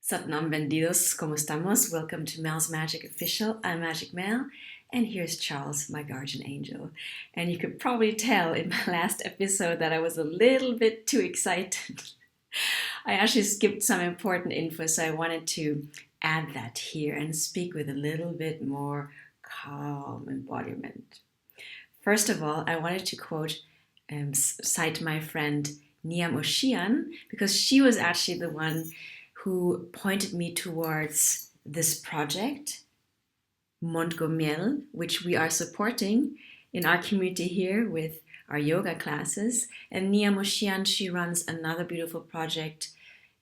Satnam Vendidos, ¿cómo estamos? Welcome to Mel's Magic Official. I'm Magic Mel, and here's Charles, my guardian angel. And you could probably tell in my last episode that I was a little bit too excited. I actually skipped some important info, so I wanted to add that here and speak with a little bit more calm embodiment. First of all, I wanted to cite my friend Niam Oshian, because she was actually the one who pointed me towards this project, Montgomiel, which we are supporting in our community here with our yoga classes. And Nia Moshian, she runs another beautiful project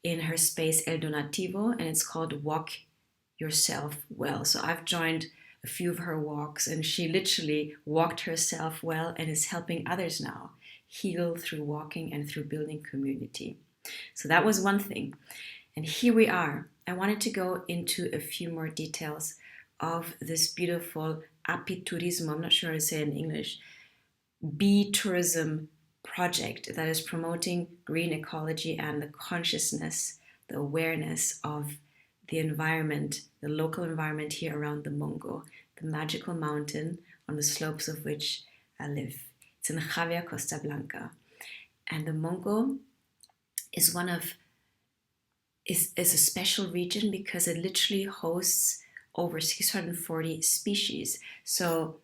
in her space El Donativo, and it's called Walk Yourself Well. So I've joined a few of her walks, and she literally walked herself well and is helping others now heal through walking and through building community. So that was one thing. And here we are. I wanted to go into a few more details of this beautiful apiturismo, I'm not sure how to say it in English, bee tourism project that is promoting green ecology and the consciousness, the awareness of the environment, the local environment here around the Mongo, the magical mountain on the slopes of which I live. It's in Javier, Costa Blanca. And the Mongo is is a special region because it literally hosts over 640 species. So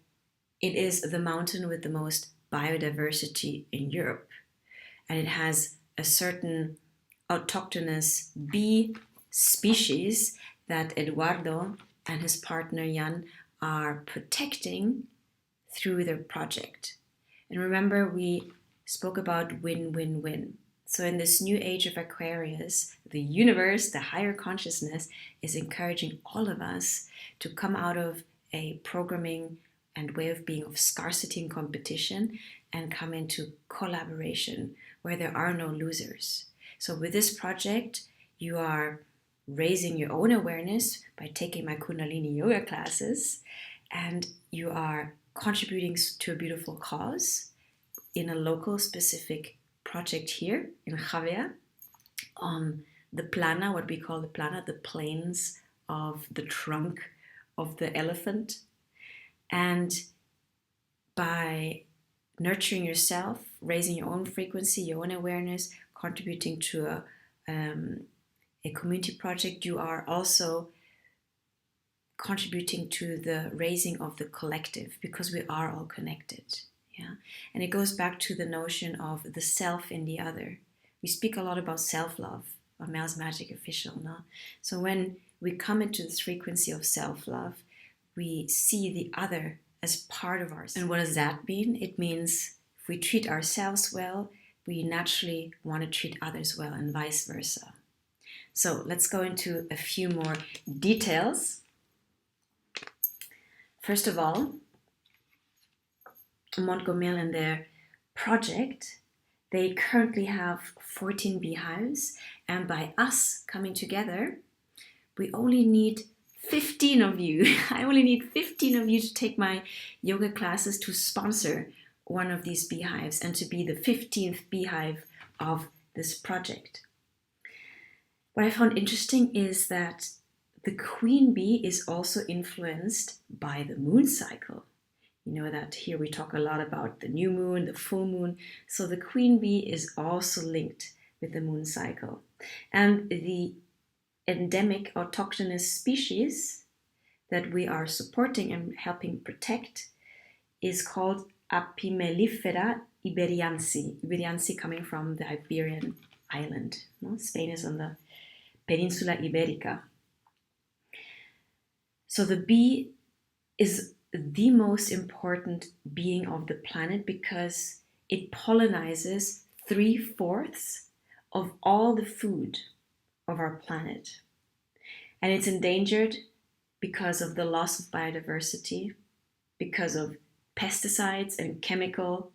it is the mountain with the most biodiversity in Europe. And it has a certain autochthonous bee species that Eduardo and his partner Jan are protecting through their project. And remember, we spoke about win-win-win. So in this new age of Aquarius, the universe, the higher consciousness, is encouraging all of us to come out of a programming and way of being of scarcity and competition and come into collaboration where there are no losers. So with this project, you are raising your own awareness by taking my Kundalini yoga classes, and you are contributing to a beautiful cause in a local specific project here in Javier on the plana, what we call the plana, the plains of the trunk of the elephant. And by nurturing yourself, raising your own frequency, your own awareness, contributing to a community project, you are also contributing to the raising of the collective, because we are all connected. Yeah, and it goes back to the notion of the self in the other. We speak a lot about self-love on Mel's Magic Official, no? So when we come into this frequency of self-love, we see the other as part of ourselves. And what does that mean? It means if we treat ourselves well, we naturally want to treat others well, and vice versa. So let's go into a few more details. First of all, Montgomiel and their project, they currently have 14 beehives, and by us coming together, we only need 15 of you. I only need 15 of you to take my yoga classes to sponsor one of these beehives and to be the 15th beehive of this project. What I found interesting is that the queen bee is also influenced by the moon cycle. You know that here we talk a lot about the new moon, the full moon. So the queen bee is also linked with the moon cycle. And the endemic autochthonous species that we are supporting and helping protect is called Apimelifera iberiense. Iberiense coming from the Iberian island. No? Spain is on the Peninsula Iberica. So the bee is the most important being of the planet because it pollinizes 3/4 of all the food of our planet. And it's endangered because of the loss of biodiversity, because of pesticides and chemical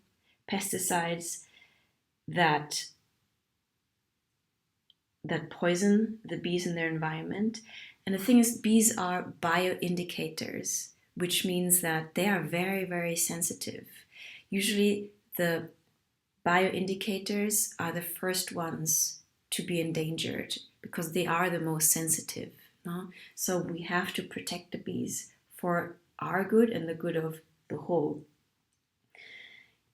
pesticides that poison the bees in their environment. And the thing is, bees are bioindicators, which means that they are very, very sensitive. Usually the bioindicators are the first ones to be endangered because they are the most sensitive. No? So we have to protect the bees for our good and the good of the whole.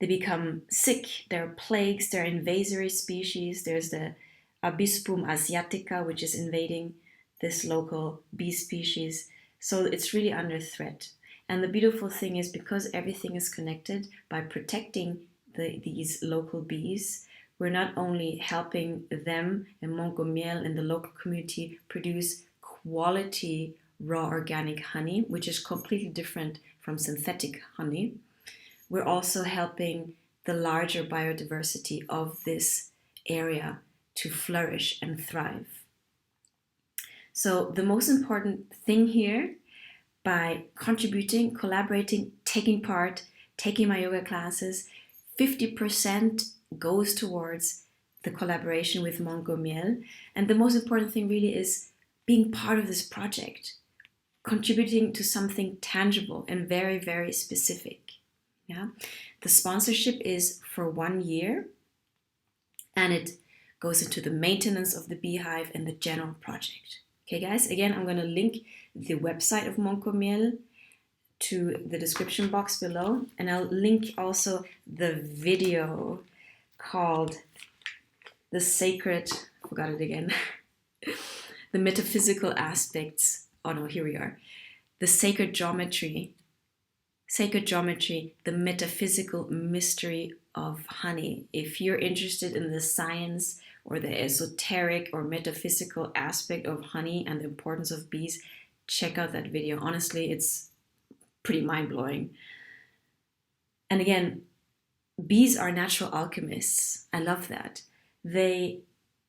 They become sick, there are plagues, there are invasive species. There's the Abispum asiatica, which is invading this local bee species. So it's really under threat. And the beautiful thing is, because everything is connected, by protecting these local bees, we're not only helping them and Montgomiel and the local community produce quality raw organic honey, which is completely different from synthetic honey. We're also helping the larger biodiversity of this area to flourish and thrive. So the most important thing here, by contributing, collaborating, taking part, taking my yoga classes, 50% goes towards the collaboration with Montgomiel. And the most important thing really is being part of this project, contributing to something tangible and very, very specific. Yeah, the sponsorship is for 1 year, and it goes into the maintenance of the beehive and the general project. Okay, guys, again, I'm going to link the website of Montgomiel to the description box below, and I'll link also the video called The Sacred, forgot it again, the metaphysical aspects, oh no, here we are, the sacred geometry, the metaphysical mystery of honey. If you're interested in the science or the esoteric or metaphysical aspect of honey and the importance of bees, check out that video. Honestly, it's pretty mind-blowing. And again, bees are natural alchemists. I love that. They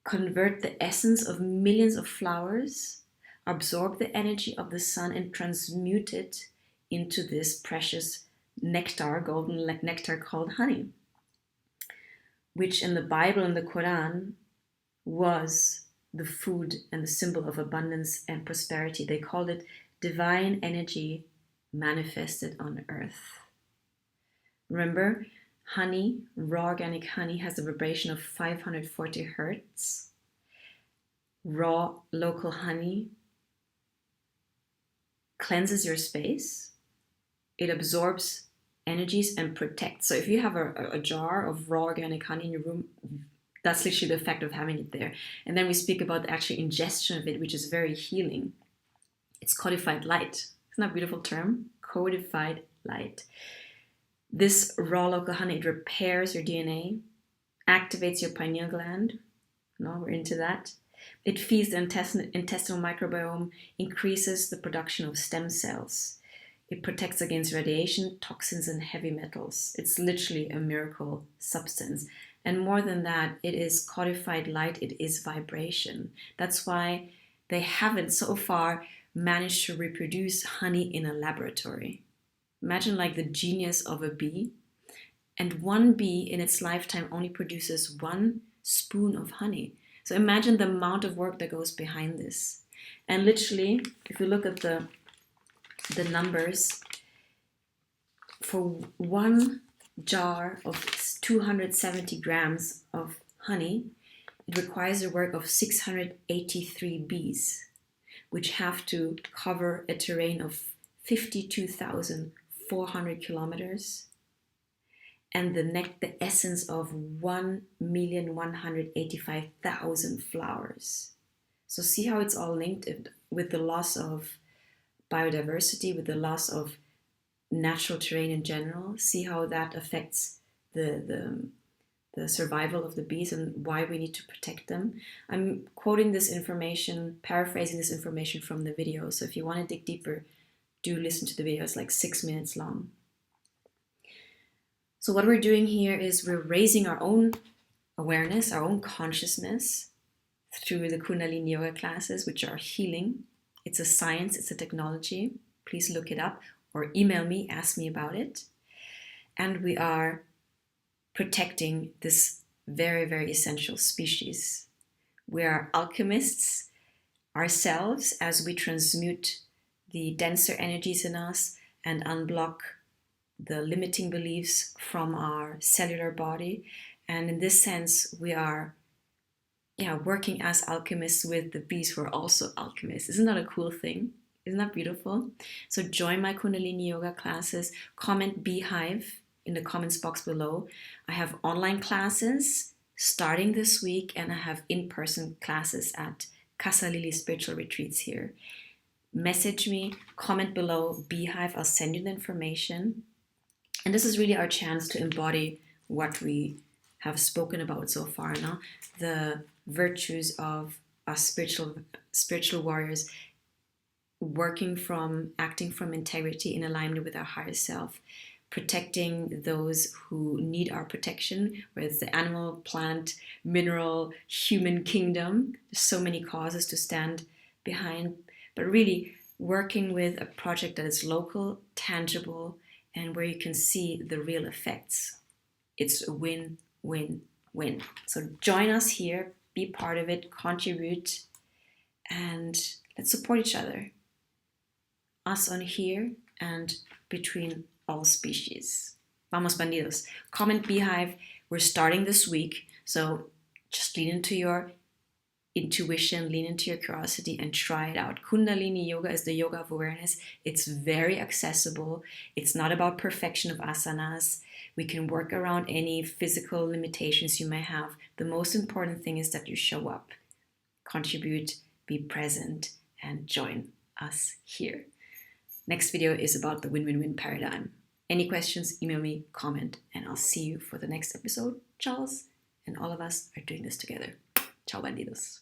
convert the essence of millions of flowers, absorb the energy of the sun, and transmute it into this precious nectar, golden nectar called honey, which in the Bible and the Quran was the food and the symbol of abundance and prosperity. They called it divine energy manifested on earth. Remember, honey, raw organic honey, has a vibration of 540 hertz. Raw local honey cleanses your space. It absorbs energies and protects. So if you have a jar of raw organic honey in your room, that's literally the effect of having it there. And then we speak about the actual ingestion of it, which is very healing. It's codified light. Isn't that a beautiful term? Codified light. This raw local honey, it repairs your DNA, activates your pineal gland. No, we're into that. It feeds the intestinal microbiome, increases the production of stem cells. It protects against radiation, toxins, and heavy metals. It's literally a miracle substance. And more than that, it is codified light, it is vibration. That's why they haven't so far managed to reproduce honey in a laboratory. Imagine like the genius of a bee. And one bee in its lifetime only produces 1 spoon of honey. So imagine the amount of work that goes behind this. And literally, if you look at the numbers, for 1 jar of 270 grams of honey, it requires the work of 683 bees, which have to cover a terrain of 52,400 kilometers and the essence of 1,185,000 flowers. So see how it's all linked with the loss of biodiversity, with the loss of natural terrain in general. See how that affects the survival of the bees and why we need to protect them. I'm quoting this information, paraphrasing this information from the video. So if you want to dig deeper, do listen to the video. It's like 6 minutes long. So what we're doing here is we're raising our own awareness, our own consciousness through the Kundalini yoga classes, which are healing. It's a science, it's a technology. Please look it up or email me, ask me about it. And we are protecting this very, very essential species. We are alchemists ourselves as we transmute the denser energies in us and unblock the limiting beliefs from our cellular body. And in this sense, we are working as alchemists with the bees who are also alchemists. Isn't that a cool thing? Isn't that beautiful? So join my Kundalini yoga classes. Comment Beehive in the comments box below. I have online classes starting this week, and I have in-person classes at Casa Lili Spiritual Retreats here. Message me, comment below, Beehive, I'll send you the information. And this is really our chance to embody what we have spoken about so far now, the virtues of us spiritual warriors, acting from integrity in alignment with our higher self, protecting those who need our protection, whether it's the animal, plant, mineral, human kingdom. There's so many causes to stand behind, but really working with a project that is local, tangible, and where you can see the real effects. It's a win, win, win. So join us here, be part of it, contribute, and let's support each other. Us on here and between all species. Vamos bandidos. Comment Beehive. We're starting this week, so just lean into your intuition, lean into your curiosity, and try it out. Kundalini yoga is the yoga of awareness. It's very accessible. It's not about perfection of asanas. We can work around any physical limitations you may have. The most important thing is that you show up, contribute, be present, and join us here. Next video is about the win-win-win paradigm. Any questions, email me, comment, and I'll see you for the next episode. Charles and all of us are doing this together. Ciao, bandidos.